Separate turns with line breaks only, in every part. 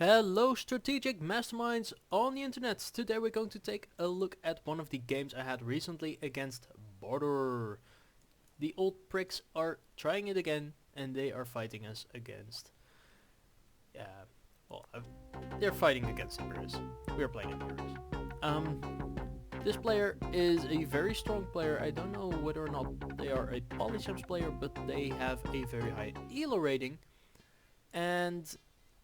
Hello strategic masterminds on the internet. Today we're going to take a look at one of the games I had recently against Border. The old pricks are trying it again and they are fighting us against... Uh, well, uh, they're fighting against Emperors. We're playing Emperors. This player is a very strong player. I don't know whether or not they are a Polytopia player, but they have a very high ELO rating. And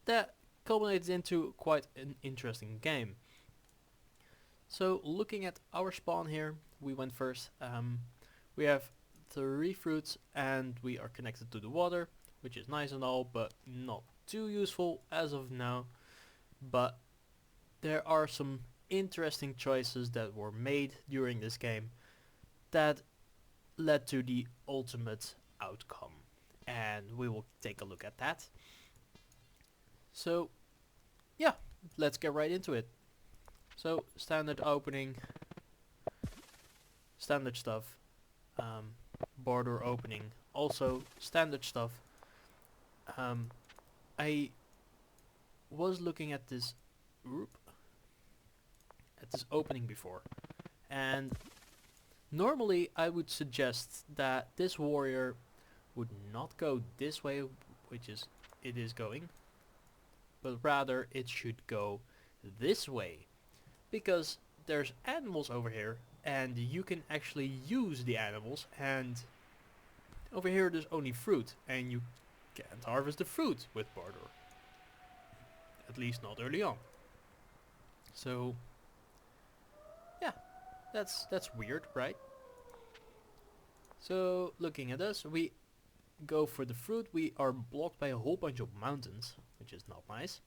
that culminates into quite an interesting game. So looking at our spawn here, we went first. We have 3 fruits and we are connected to the water, which is nice and all, but not too useful as of now. But there are some interesting choices that were made during this game that led to the ultimate outcome. And we will take a look at that. So yeah, let's get right into it. So standard opening, standard stuff, border opening, also standard stuff. I was looking at this opening before, and normally I would suggest that this warrior would not go this way, which is it is going, but rather it should go this way, because there's animals over here and you can actually use the animals, and over here there's only fruit and you can't harvest the fruit with barter, at least not early on. So yeah, that's weird, right? So looking at us, we go for the fruit. We are blocked by a whole bunch of mountains, which is not nice.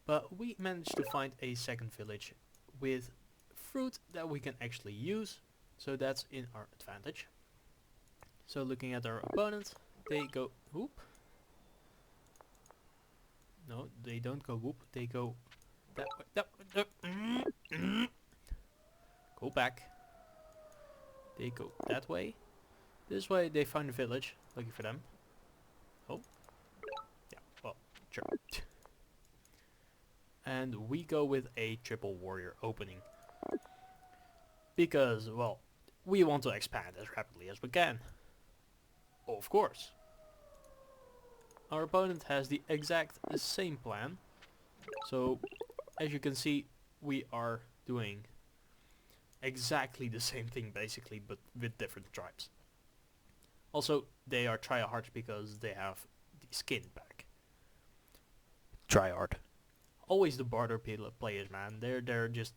But we managed to find a second village with fruit that we can actually use, so that's in our advantage. So looking at our opponents, they go whoop. No, they don't go whoop, they go that way. Go back. They go that way. This way they find a village, lucky for them. Oh. Yeah, well, sure. And we go with a triple warrior opening. Because, well, we want to expand as rapidly as we can. Of course. Our opponent has the exact same plan. So, as you can see, we are doing exactly the same thing basically, but with different tribes. Also, they are tryhards because they have the skin back. Tryhard. Always the barter players, man. They're just,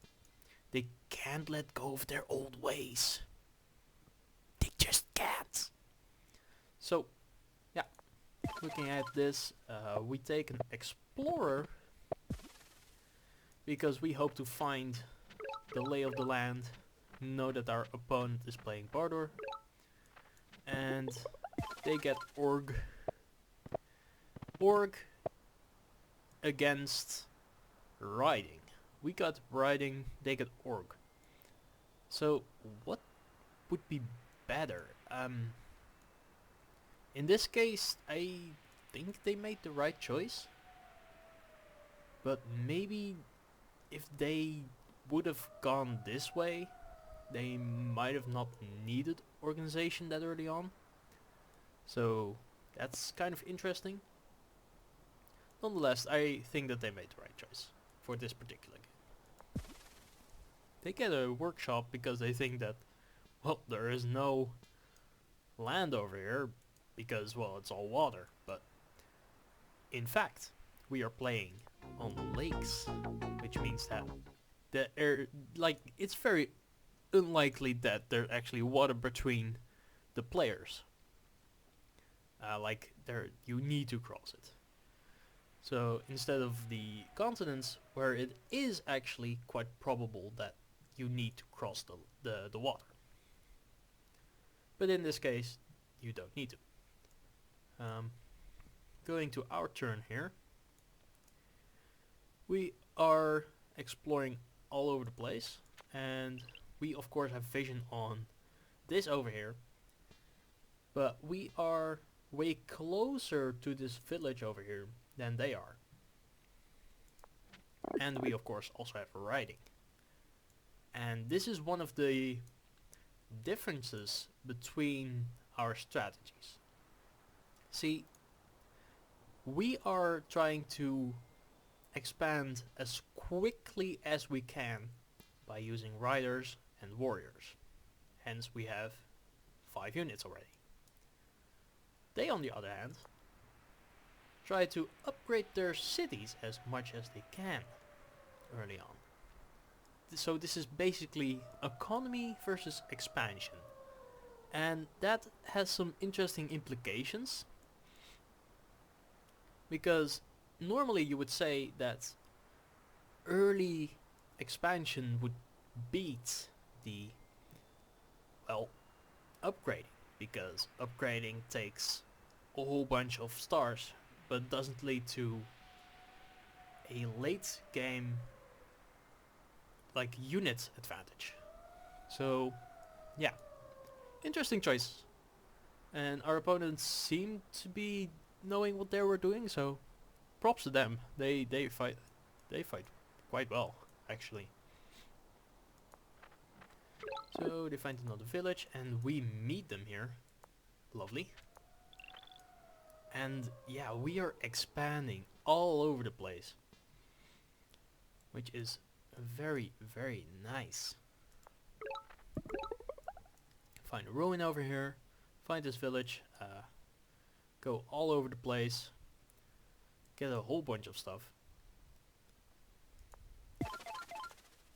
they can't let go of their old ways. They just can't. So, yeah, looking at this, we take an explorer because we hope to find the lay of the land, know that our opponent is playing barter, and they get org against riding. We got riding, they get org. So what would be better? In this case, I think they made the right choice. But maybe if they would have gone this way, they might have not needed organization that early on. So that's kind of interesting. Nonetheless, I think that they made the right choice for this particular game. They get a workshop because they think that, well, there is no land over here because, well, it's all water. But in fact, we are playing on lakes, which means that the air, like, it's very unlikely that there's actually water between the players. Like, you need to cross it. So instead of the continents, where it is actually quite probable that you need to cross the water. But in this case, you don't need to. Going to our turn here. We are exploring all over the place, and we of course have vision on this over here. But we are way closer to this village over here than they are. And we of course also have riding. And this is one of the differences between our strategies. See, we are trying to expand as quickly as we can by using riders and warriors. Hence we have 5 units already. They, on the other hand, try to upgrade their cities as much as they can early on. So this is basically economy versus expansion. And that has some interesting implications, because normally you would say that early expansion would beat the, well, upgrading, because upgrading takes a whole bunch of stars but doesn't lead to a late game like unit advantage. So yeah, interesting choice. And our opponents seem to be knowing what they were doing, so props to them. They fight quite well, actually. So they find another village and we meet them here. Lovely. And yeah, we are expanding all over the place, which is very, very nice. Find a ruin over here, find this village, go all over the place, get a whole bunch of stuff.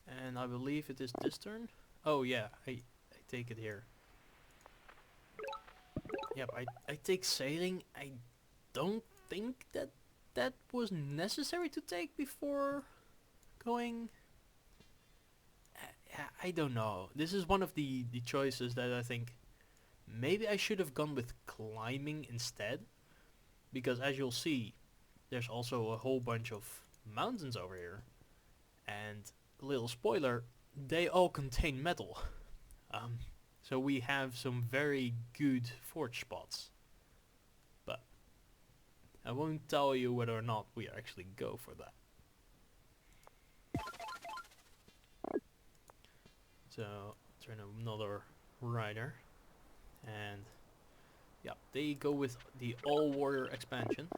And I believe it is this turn. Oh yeah, I take it here. Yep, I take sailing. I don't think that was necessary to take before going. I don't know. This is one of the choices that I think maybe I should have gone with climbing instead. Because as you'll see, there's also a whole bunch of mountains over here. And a little spoiler, they all contain metal. So we have some very good forge spots. But I won't tell you whether or not we actually go for that. So turn another rider, and yeah, they go with the all warrior expansion.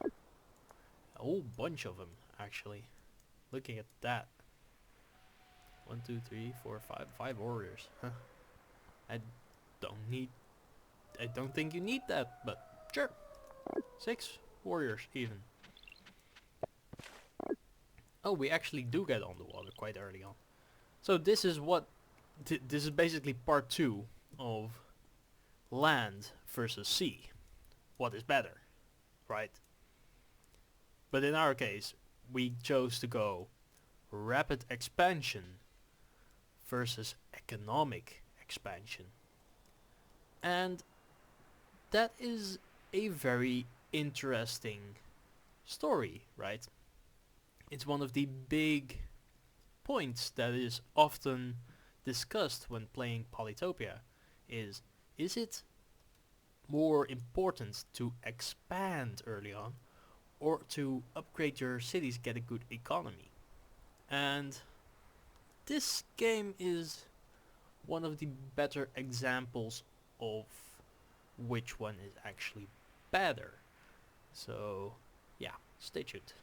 A whole bunch of them actually. Looking at that, 1, 2, 3, 4, 5 warriors. Huh. I don't think you need that, but sure. 6 warriors even. Oh, we actually do get on the water quite early on. So this is what. This is basically part 2 of land versus sea. What is better, right? But in our case, we chose to go rapid expansion versus economic expansion. And that is a very interesting story, right? It's one of the big points that is often discussed when playing Polytopia. Is it more important to expand early on or to upgrade your cities, get a good economy? And this game is one of the better examples of which one is actually better. So yeah, stay tuned.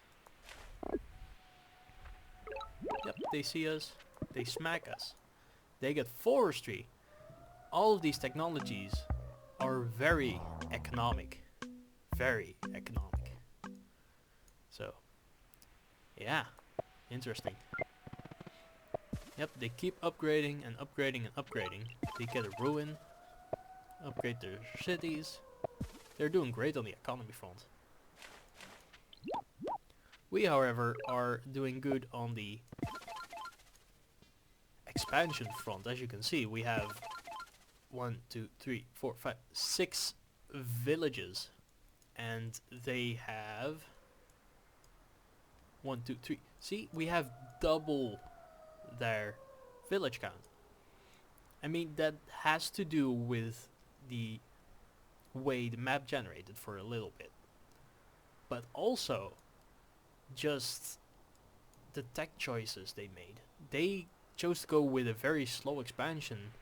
Yep, they see us, they smack us. They get forestry. All of these technologies are very economic. Very economic. So, yeah, interesting. Yep, they keep upgrading and upgrading and upgrading. They get a ruin, upgrade their cities. They're doing great on the economy front. We, however, are doing good on the expansion front. As you can see, we have 1, 2, 3, 4, 5, 6 villages, and they have 1, 2, 3. See, we have double their village count. I mean, that has to do with the way the map generated for a little bit, but also just the tech choices they made. They chose to go with a very slow expansion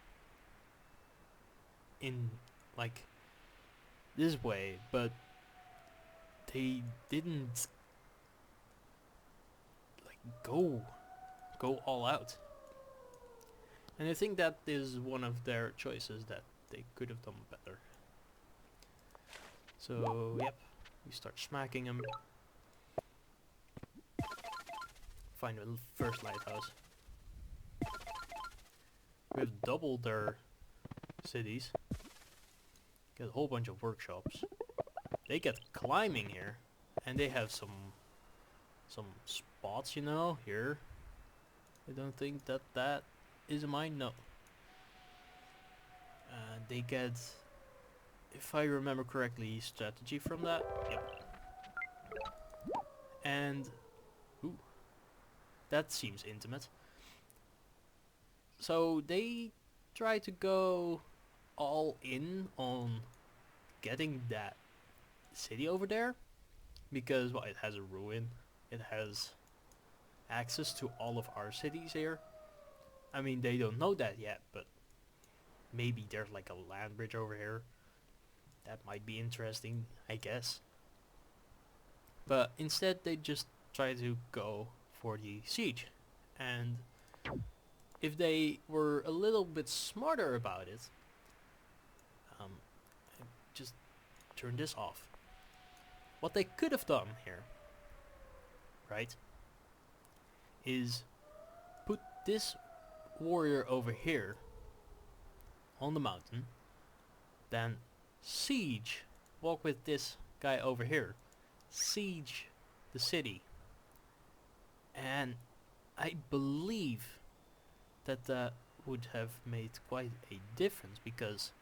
in like this way, but they didn't like go all out. And I think that is one of their choices that they could have done better. So yep, we start smacking them. Find the first lighthouse. We have doubled their cities. Get a whole bunch of workshops. They get climbing here, and they have some spots, you know, here. I don't think that is mine. No. They get, if I remember correctly, strategy from that. Yep. And ooh, that seems intimate. So they try to go all in on getting that city over there, because well, it has a ruin, it has access to all of our cities here. I mean, they don't know that yet, but maybe there's like a land bridge over here. That might be interesting, I guess. But instead they just try to go for the siege. And if they were a little bit smarter about it, just turn this off. What they could have done here, right, is put this warrior over here on the mountain, then siege, walk with this guy over here, siege the city, and I believe that that would have made quite a difference, because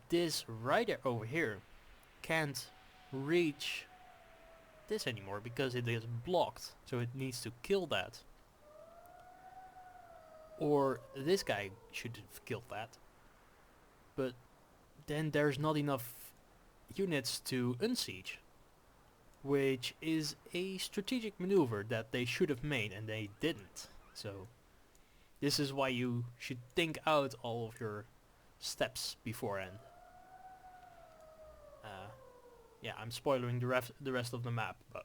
this rider over here can't reach this anymore because it is blocked, so it needs to kill that. Or this guy should have killed that, but then there's not enough units to unsiege, which is a strategic maneuver that they should have made and they didn't. So this is why you should think out all of your steps beforehand. Yeah, I'm spoiling the rest of the map, but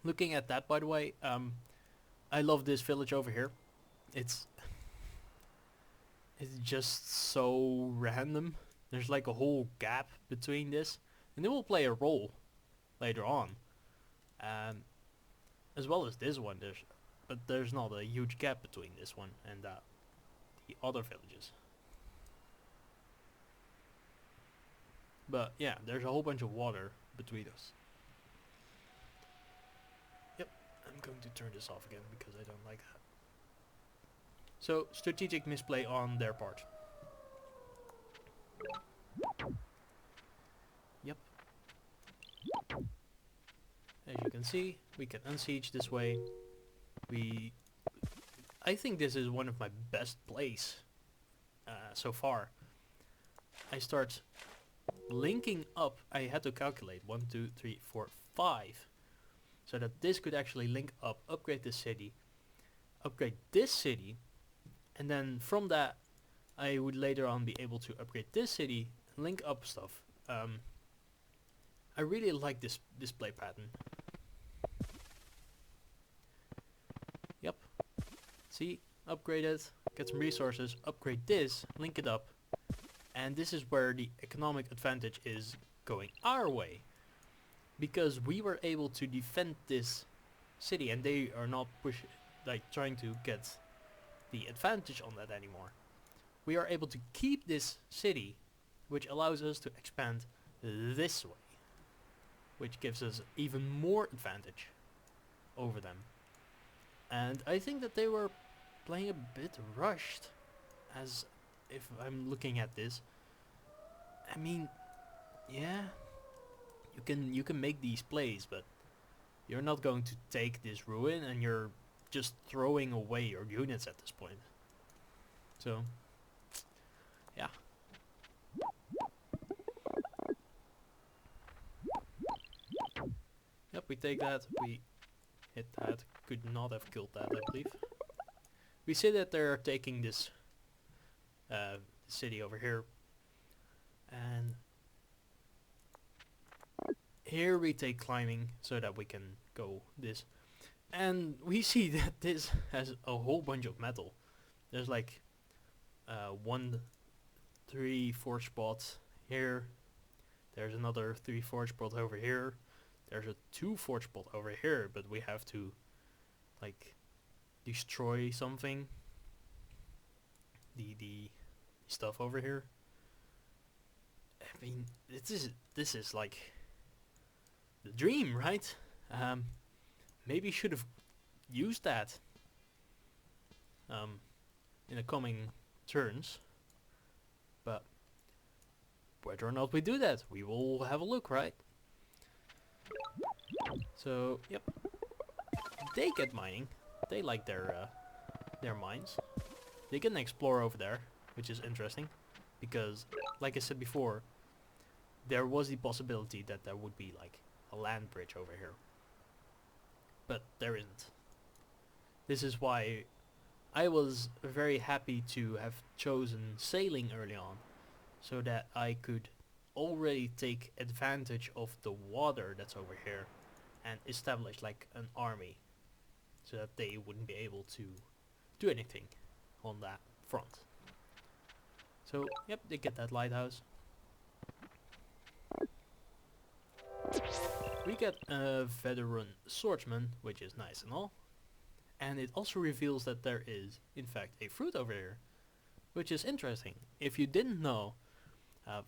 looking at that, by the way, I love this village over here. It's just so random. There's like a whole gap between this, and it will play a role later on, as well as this one. But there's not a huge gap between this one and the other villages. But yeah, there's a whole bunch of water between us. Yep, I'm going to turn this off again because I don't like that. So, strategic misplay on their part. Yep. As you can see, we can unsiege this way. I think this is one of my best plays so far. I start linking up. I had to calculate 1, 2, 3, 4, 5, so that this could actually link up, upgrade this city, upgrade this city, and then from that I would later on be able to upgrade this city, link up stuff. I really like this display pattern. Yep. See, upgrade it, get some resources, upgrade this, link it up, and this is where the economic advantage is going our way, because we were able to defend this city and they are not trying to get the advantage on that anymore. We are able to keep this city, which allows us to expand this way, which gives us even more advantage over them. And I think that they were playing a bit rushed, as if I'm looking at this. I mean, yeah, you can make these plays, but you're not going to take this ruin and you're just throwing away your units at this point. So, yeah. Yep, we take that, we hit that. Could not have killed that, I believe. We see that they're taking this city over here. And here we take climbing so that we can go this. And we see that this has a whole bunch of metal. There's like 1, 3, 4 spots here. There's another 3 forge spot over here. There's a 2 forge spot over here, but we have to like destroy something. The stuff over here. I mean, this is like the dream, right? Maybe should have used that in the coming turns, but whether or not we do that, we will have a look, right? So, yep, they get mining. They like their mines. They can explore over there, which is interesting, because, like I said before, there was the possibility that there would be like a land bridge over here, but there isn't. This is why I was very happy to have chosen sailing early on, so that I could already take advantage of the water that's over here and establish like an army, so that they wouldn't be able to do anything on that front. So, yep, they get that lighthouse. We get a veteran swordsman, which is nice and all. And it also reveals that there is, in fact, a fruit over here, which is interesting. If you didn't know,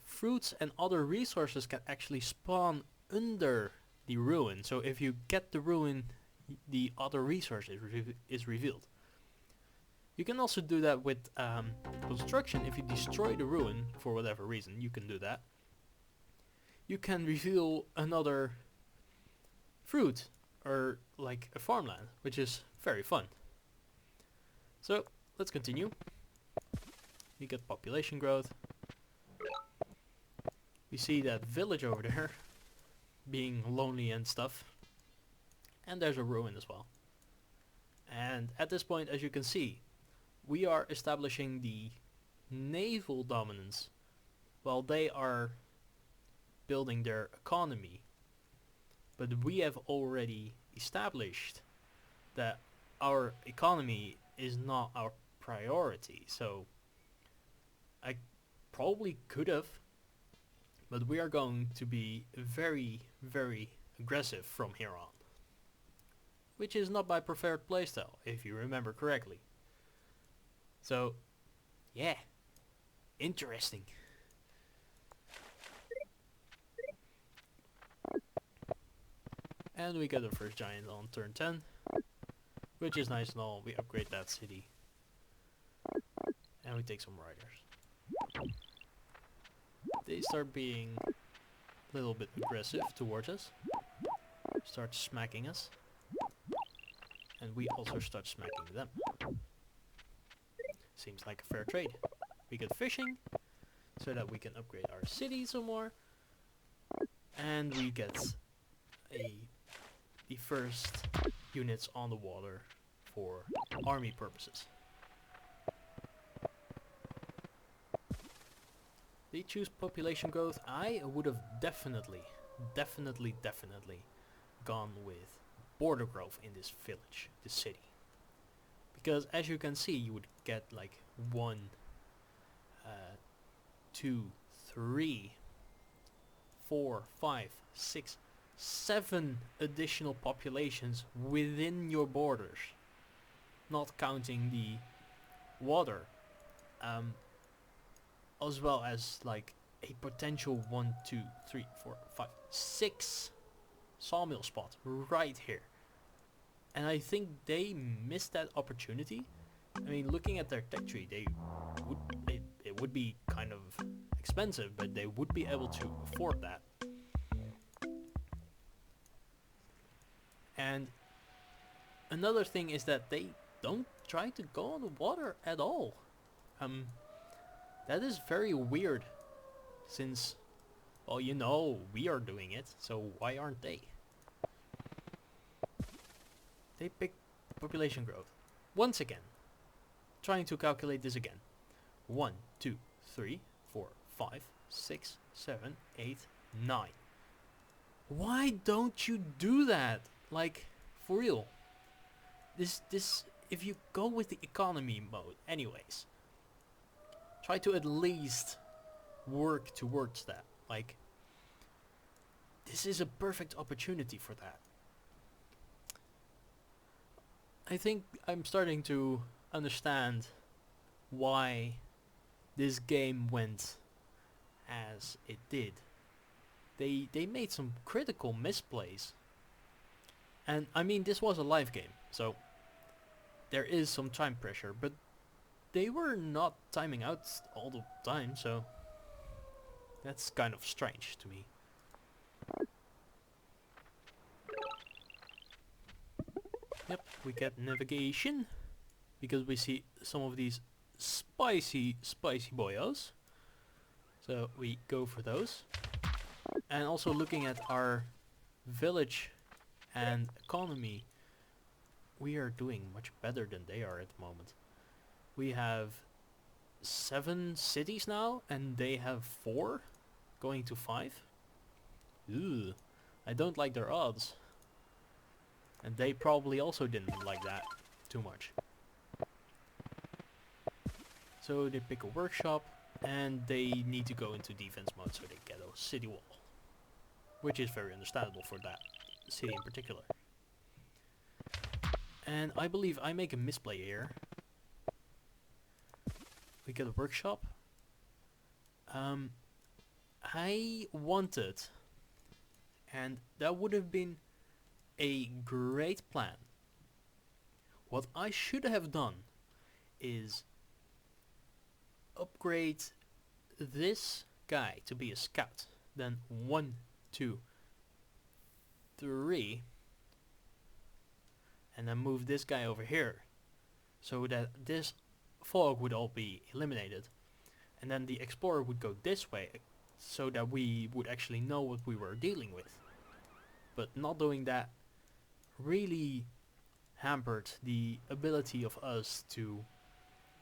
fruits and other resources can actually spawn under the ruin. So if you get the ruin, the other resource is revealed. You can also do that with construction. If you destroy the ruin for whatever reason, you can do that. You can reveal another fruit or like a farmland, which is very fun. So let's continue. We get population growth. We see that village over there being lonely and stuff. And there's a ruin as well. And at this point, as you can see, we are establishing the naval dominance while they are building their economy. But we have already established that our economy is not our priority. So I probably could have, but we are going to be very, very aggressive from here on. Which is not my preferred playstyle, if you remember correctly. So, yeah, interesting. And we get the first giant on turn 10, which is nice and all. We upgrade that city. And we take some riders. They start being a little bit aggressive towards us. Start smacking us. And we also start smacking them. Seems like a fair trade. We get fishing, so that we can upgrade our city some more. And we get the first units on the water for army purposes. They choose population growth. I would have definitely gone with border growth in this village, this city. Because as you can see, you would get like 1, 2, 3, 4, 5, 6, 7 additional populations within your borders, not counting the water, as well as like a potential 1, 2, 3, 4, 5, 6 sawmill spot right here. And I think they missed that opportunity. I mean, looking at their tech tree, it would be kind of expensive, but they would be able to afford that. And another thing is that they don't try to go on the water at all. That is very weird, since, well, you know, we are doing it, so why aren't they? They pick population growth. Once again. Trying to calculate this again. 1, 2, 3, 4, 5, 6, 7, 8, 9. Why don't you do that? Like, for real. This, if you go with the economy mode anyways, try to at least work towards that. Like, this is a perfect opportunity for that. I think I'm starting to understand why this game went as it did. They made some critical misplays. And I mean, this was a live game, so there is some time pressure, but they were not timing out all the time, so that's kind of strange to me. Yep, we get navigation, because we see some of these spicy boyos. So we go for those. And also looking at our village and economy, we are doing much better than they are at the moment. We have 7 cities now, and they have 4, going to 5. Ooh, I don't like their odds. And they probably also didn't like that too much. So they pick a workshop, and they need to go into defense mode, so they get a city wall. Which is very understandable for that city in particular. And I believe I make a misplay here. We get a workshop. I wanted, and that would have been a great plan. What I should have done is upgrade this guy to be a scout. Then 1, 2, 3, and then move this guy over here, so that this fog would all be eliminated, and then the explorer would go this way, so that we would actually know what we were dealing with. But not doing that really hampered the ability of us to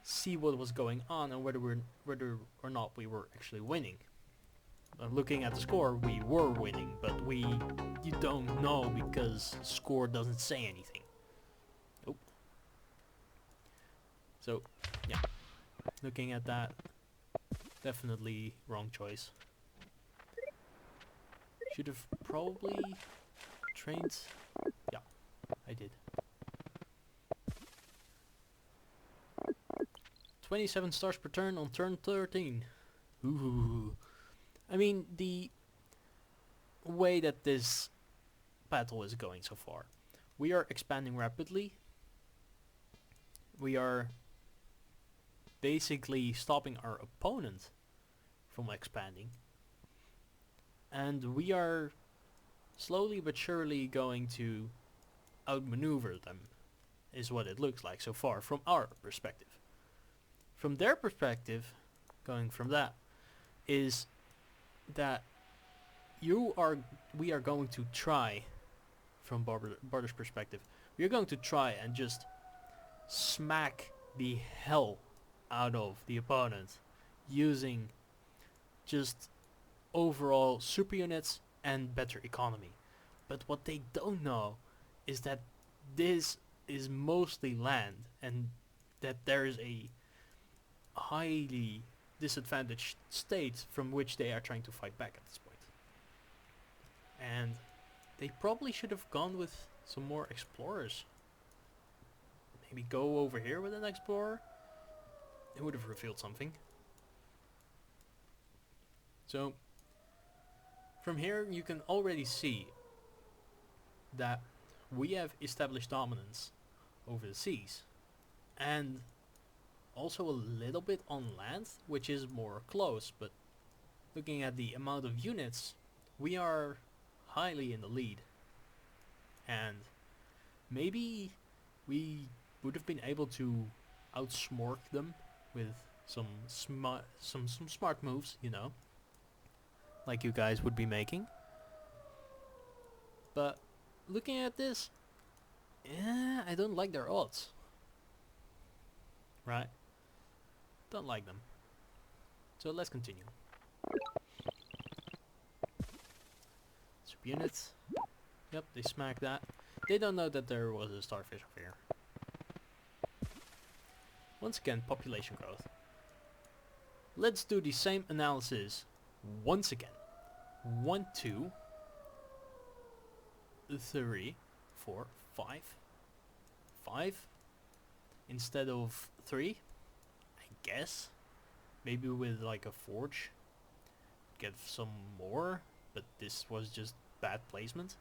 see what was going on and whether or not we were actually winning. Looking at the score, we were winning, but you don't know because score doesn't say anything. Oh. So, yeah. Looking at that, definitely wrong choice. Should have probably trained. Yeah, I did. 27 stars per turn on turn 13. Ooh. I mean, the way that this battle is going so far, we are expanding rapidly. We are basically stopping our opponent from expanding. And we are slowly but surely going to outmaneuver them, is what it looks like so far from our perspective. From their perspective, going from that, is that we are going to try, from Barter's perspective, we are going to try and just smack the hell out of the opponent using just overall super units and better economy. But what they don't know is that this is mostly land, and that there is a highly disadvantaged state from which they are trying to fight back at this point. And they probably should have gone with some more explorers. Maybe go over here with an explorer. It would have revealed something. So from here you can already see that we have established dominance over the seas, and also a little bit on land, which is more close, but looking at the amount of units, we are highly in the lead. And maybe we would have been able to outsmart them with some smart moves, you know, like you guys would be making. But looking at this, I don't like their odds. Right? Don't like them. So let's continue. Subunits. Yep, they smack that. They don't know that there was a starfish over here. Once again, population growth. Let's do the same analysis once again. 1, 2, 3, 4, 5. 5 instead of 3, I guess. Maybe with like a forge, get some more, but this was just bad placement.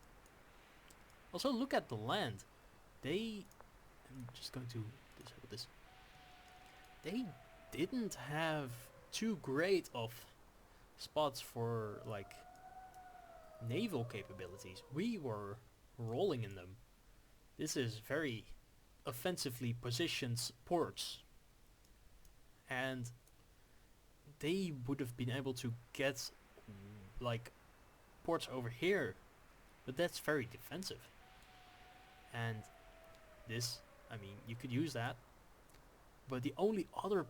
Also, look at the land. I'm just going to disable this. They didn't have too great of spots for like naval capabilities. We were rolling in them. This is very offensively positioned ports, and they would have been able to get like ports over here, but that's very defensive. And this, I mean, you could use that, but the only other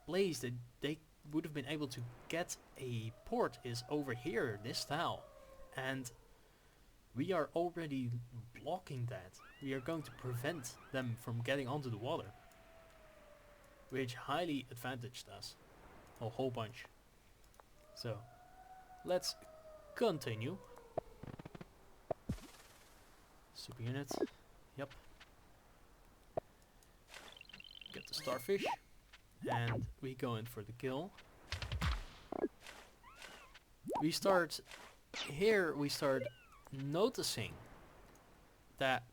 place that they would have been able to get a port is over here, this tile, and we are already blocking that. We are going to prevent them from getting onto the water, which highly advantaged us a whole bunch. So let's continue. Super units. Yep. Get the starfish. And we go in for the kill. We start noticing that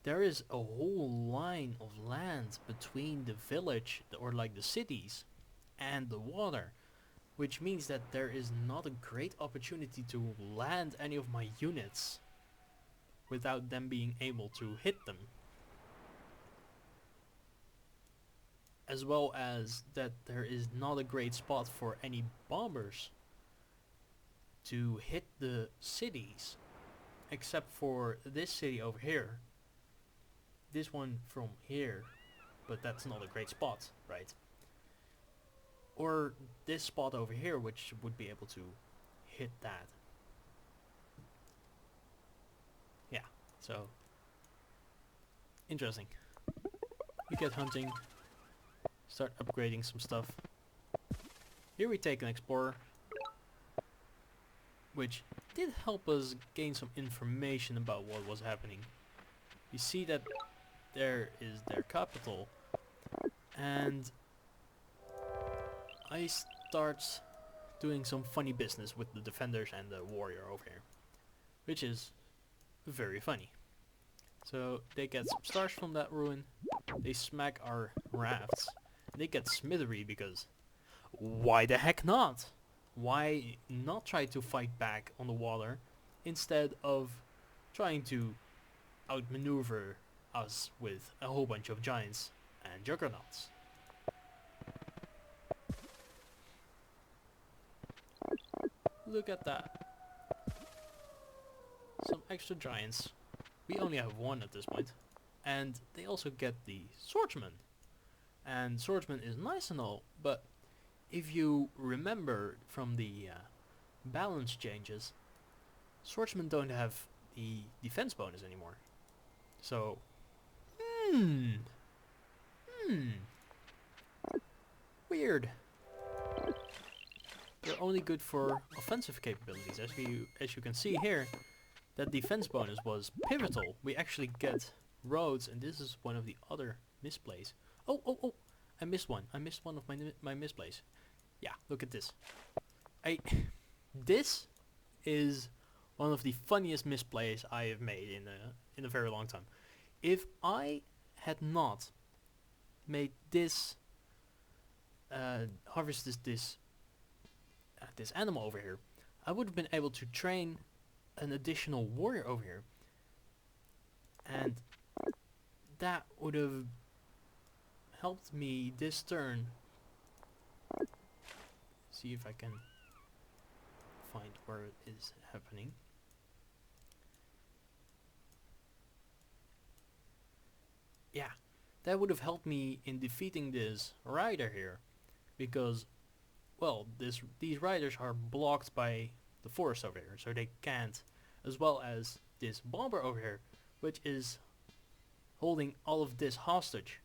there is a whole line of land between the village, or like the cities, and the water, which means that there is not a great opportunity to land any of my units without them being able to hit them. As well as that there is not a great spot for any bombers to hit the cities, except for this city over here. This one from here, but that's not a great spot, right? Or this spot over here, which would be able to hit that. Yeah, so interesting. We get hunting, start upgrading some stuff. Here we take an explorer, which did help us gain some information about what was happening. You see that there is their capital, and I start doing some funny business with the defenders and the warrior over here, which is very funny. So they get some stars from that ruin, they smack our rafts, and they get smithery because why the heck not? Why not try to fight back on the water instead of trying to outmaneuver us with a whole bunch of giants and juggernauts? Look at that. Some extra giants. We only have one at this point. And they also get the swordsman. And swordsman is nice and all, but if you remember from the balance changes, swordsmen don't have the defense bonus anymore. So, weird. They're only good for offensive capabilities. As you can see here, that defense bonus was pivotal. We actually get roads, and this is one of the other misplays. Oh! I missed one. I missed one of my misplays. Yeah, look at this. This is one of the funniest misplays I have made in a very long time. If I had not made this harvested this animal over here, I would have been able to train an additional warrior over here, and that would have helped me this turn. See if I can find where it is happening. yeah, that would have helped me in defeating this rider here, because well, these riders are blocked by the forest over here, so they can't, as well as this bomber over here, which is holding all of this hostage,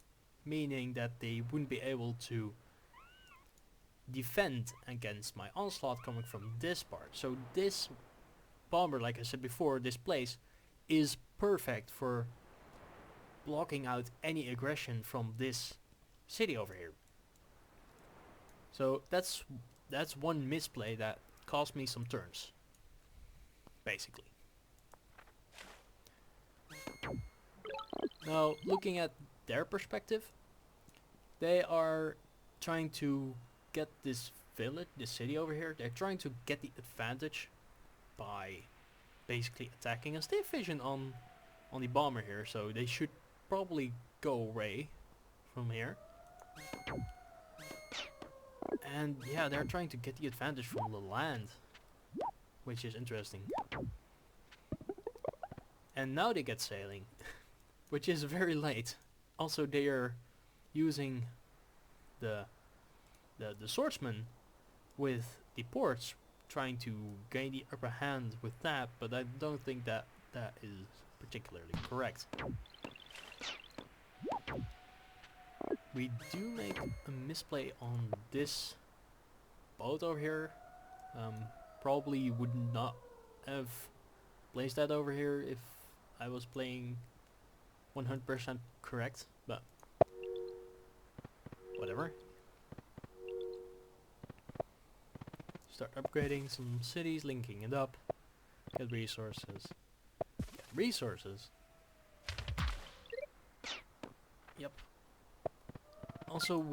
meaning that they wouldn't be able to defend against my onslaught coming from this part. So this bomber, like I said before, this place is perfect for blocking out any aggression from this city over here. So that's one misplay that cost me some turns, basically. Now, looking at their perspective, they are trying to get this village, this city over here, they're trying to get the advantage by basically attacking us. They have vision on the bomber here, so they should probably go away from here. And yeah, they're trying to get the advantage from the land, which is interesting. And now they get sailing, which is very late. Also, they are using the swordsman with the ports, trying to gain the upper hand with that, but I don't think that is particularly correct. We do make a misplay on this boat over here. Probably would not have placed that over here if I was playing 100% correct, but whatever. Start upgrading some cities, linking it up, get resources. Get resources? Yep. Also,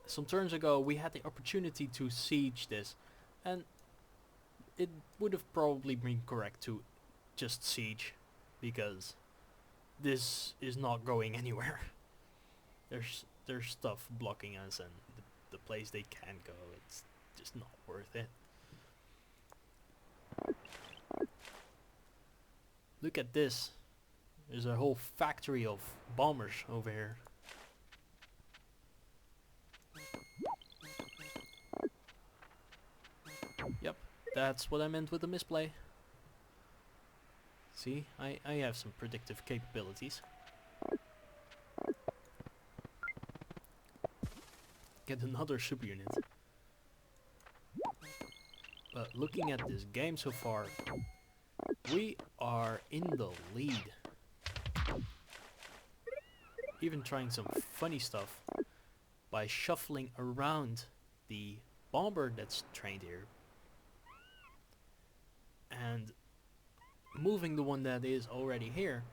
some turns ago we had the opportunity to siege this, and it would have probably been correct to just siege, because this is not going anywhere. There's stuff blocking us, and the place they can go, it's just not worth it. Look at this. There's a whole factory of bombers over here. Yep, that's what I meant with the misplay. See, I have some predictive capabilities. Get another super unit. But looking at this game so far, we are in the lead. Even trying some funny stuff by shuffling around the bomber that's trained here and moving the one that is already here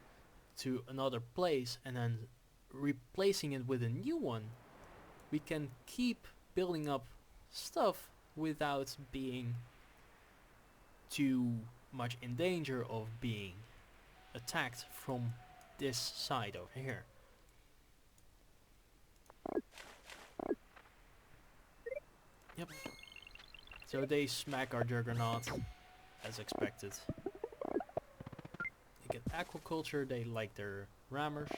to another place and then replacing it with a new one. We can keep building up stuff without being too much in danger of being attacked from this side over here. Yep. So they smack our juggernaut, as expected. They get aquaculture, they like their rammers.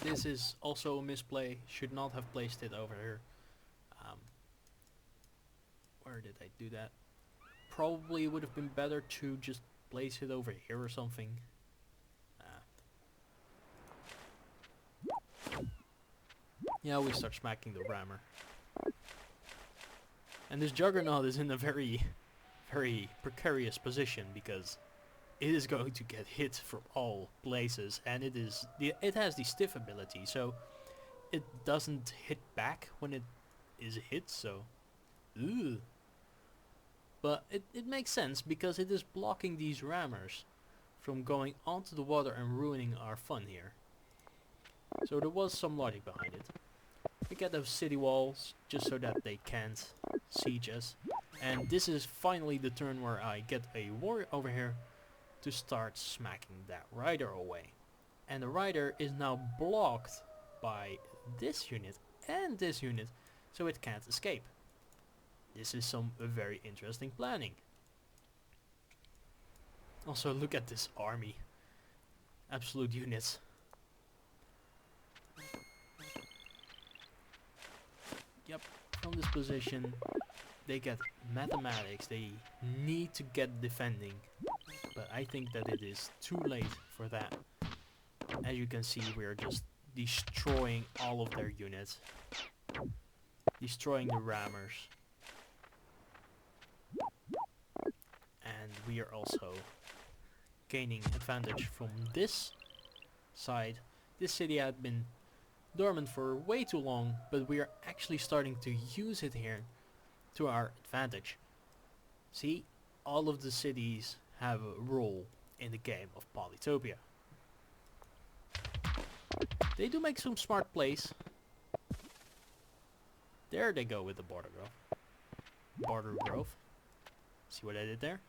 This is also a misplay, should not have placed it over here. Where did I do that? Probably would have been better to just place it over here or something. Yeah, we start smacking the rammer. And this juggernaut is in a very, very precarious position because it is going to get hit from all places, and it has the stiff ability, so it doesn't hit back when it is hit, so ooh. But it makes sense because it is blocking these rammers from going onto the water and ruining our fun here. So there was some logic behind it. We get those city walls just so that they can't siege us. And this is finally the turn where I get a warrior over here to start smacking that rider away. And the rider is now blocked by this unit and this unit, so it can't escape. this is some very interesting planning. Also, look at this army. Absolute units. Yep, from this position, they get mathematics. They need to get defending. But I think that it is too late for that. As you can see, we're just destroying all of their units. Destroying the rammers. And we are also gaining advantage from this side. This city had been dormant for way too long, but we are actually starting to use it here to our advantage. See, all of the cities have a role in the game of Polytopia. They do make some smart plays. There they go with the border growth. Border growth. See what I did there?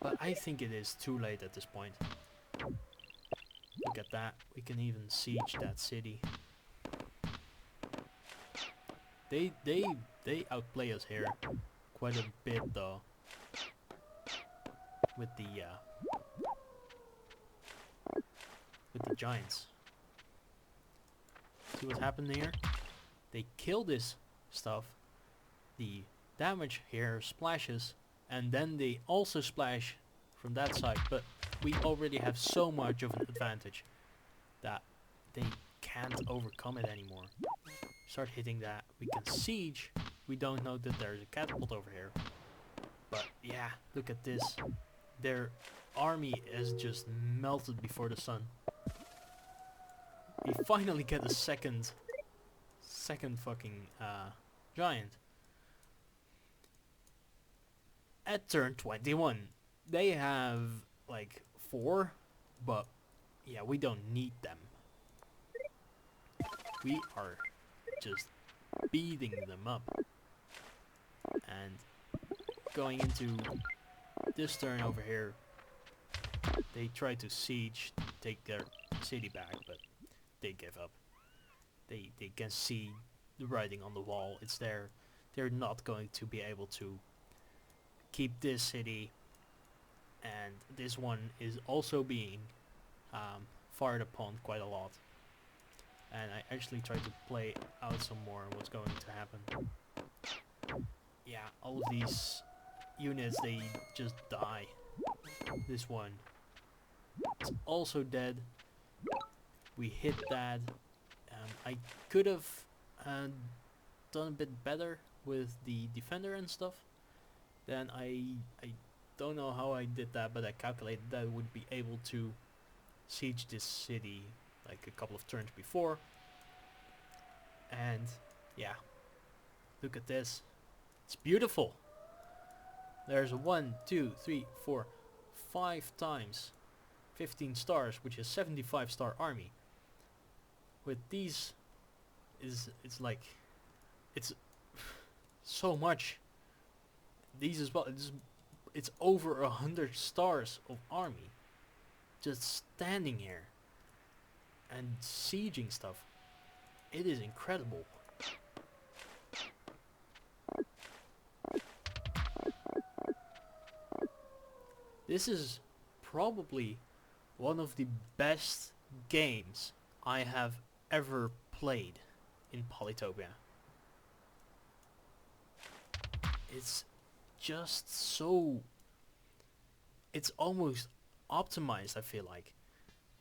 But I think it is too late at this point. Look at that. We can even siege that city. They outplay us here quite a bit though. With the giants. See what's happened here? They kill this stuff. The damage here splashes, and then they also splash from that side, but we already have so much of an advantage that they can't overcome it anymore. Start hitting that. We can siege. We don't know that there's a catapult over here. But yeah, look at this. Their army is just melted before the sun. We finally get a second fucking giant. At turn 21. They have like 4, but yeah, we don't need them. We are just beating them up. And going into this turn over here, they try to siege, take their city back, but they give up. They can see the writing on the wall. It's there. They're not going to be able to keep this city, and this one is also being fired upon quite a lot. And I actually tried to play out some more what's going to happen. Yeah, all of these units, they just die. This one is also dead. We hit that. I could have done a bit better with the defender and stuff. Then I don't know how I did that, but I calculated that I would be able to siege this city like a couple of turns before. And yeah, look at this. It's beautiful. There's a 1, 2, 3, 4, 5 times 15 stars, which is 75-star army. With these, it's like, it's so much. These as well. It's over 100 stars of army, just standing here and sieging stuff. It is incredible. This is probably one of the best games I have ever played in Polytopia. It's just so... it's almost optimized, I feel like.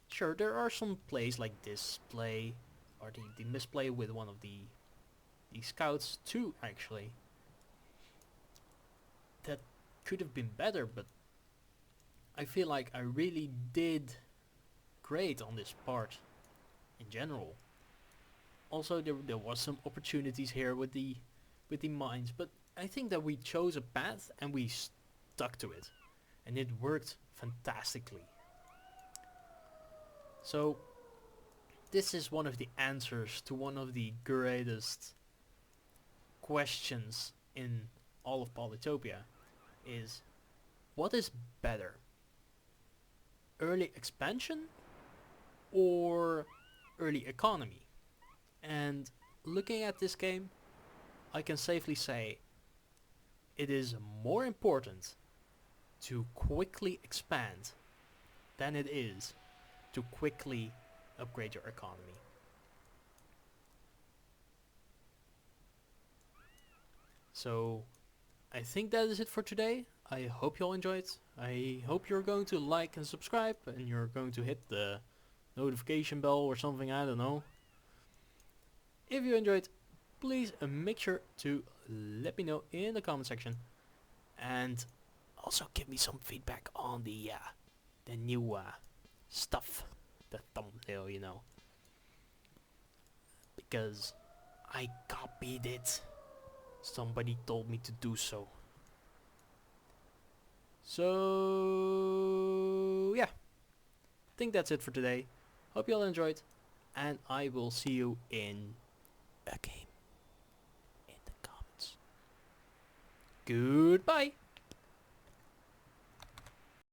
Sure, there are some plays like this play, or the misplay with one of the scouts too, actually, that could have been better, but I feel like I really did great on this part in general. Also, there was some opportunities here with the mines, but I think that we chose a path and we stuck to it, and it worked fantastically. So this is one of the answers to one of the greatest questions in all of Polytopia, is what is better? Early expansion or early economy? And looking at this game, I can safely say it is more important to quickly expand than it is to quickly upgrade your economy. So I think that is it for today. I hope you all enjoyed. I hope you're going to like and subscribe, and you're going to hit the notification bell or something, I don't know. If you enjoyed, please make sure to let me know in the comment section, and also give me some feedback on the new stuff, the thumbnail, you know, because I copied it. Somebody told me to do so. So yeah, I think that's it for today. Hope you all enjoyed, and I will see you in a game in the comments. Goodbye.